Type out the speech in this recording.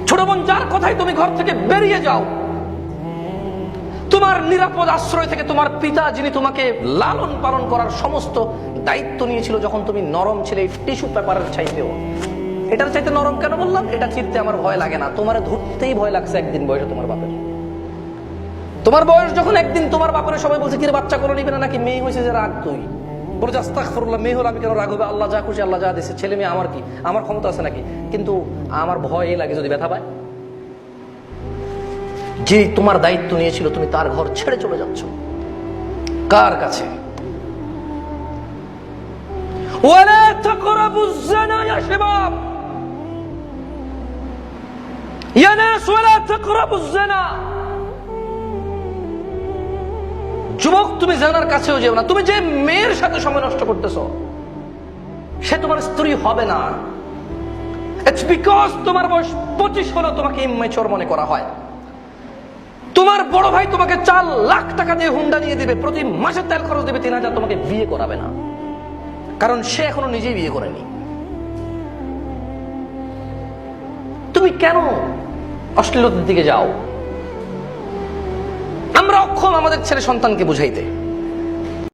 ছোট বোন, যার কথাই তুমি ঘর থেকে বেরিয়ে যাও, তোমার নিরাপদ আশ্রয় থেকে তোমার পিতা, যিনি তোমাকে লালন পালন করার সমস্ত দায়িত্ব নিয়েছিল যখন তুমি নরম ছিলে, টিস্যু পেপারের চাইতেও। এটার চাইতে নরম কেন বললাম? এটা চিনতে আমার ভয় লাগে না, তোমার ধরতেই ভয় লাগছে একদিন বয়সে তোমার বাপের। তোমার বয়স যখন একদিন তোমার বাপের সবাই বলছে, কিরে বাচ্চা করে নিবে না নাকি, মেয়ে হয়েছে যে রাগ, তুই বলে আস্তাগফিরুল্লাহ, মেয়ে হলে আমি কেন রাগ হবে, আল্লাহ যা খুশি আল্লাহ যা দিচ্ছে, ছেলে মেয়ে আমার কি, আমার ক্ষমতা আছে নাকি? কিন্তু আমার ভয় লাগে যদি ব্যথা পায়। যে তোমার দায়িত্ব নিয়েছিল, তুমি তার ঘর ছেড়ে চলে যাচ্ছ কার কাছে? ওয়ালা তাকরাবুজ জিনা ইয়া শাবাব, ইয়া নাস ওয়ালা তাকরাবুজ জিনা। যুবক, তুমি জিনার কাছেও যেও না। তুমি যে মেয়ের সাথে সময় নষ্ট করতেছো, সে তোমার স্ত্রী হবে না। ইটস বিকজ তোমার বয়স 25 হলো তোমাকে ইম্যাচিওর মনে করা হয়। তোমার বড় ভাই তোমাকে 4 লাখ টাকা দিয়ে হুন্ডা নিয়ে দিবে, প্রতি মাসে তেল খরচ দেবে 3000, তোমাকে বিয়ে করাবে না, কারণ সে এখনো নিজেই বিয়ে করেনি। তুমি কেন অশ্লীলতার দিকে যাও? আমরা অক্ষম আমাদের ছেলে সন্তানকে বুঝাইতে।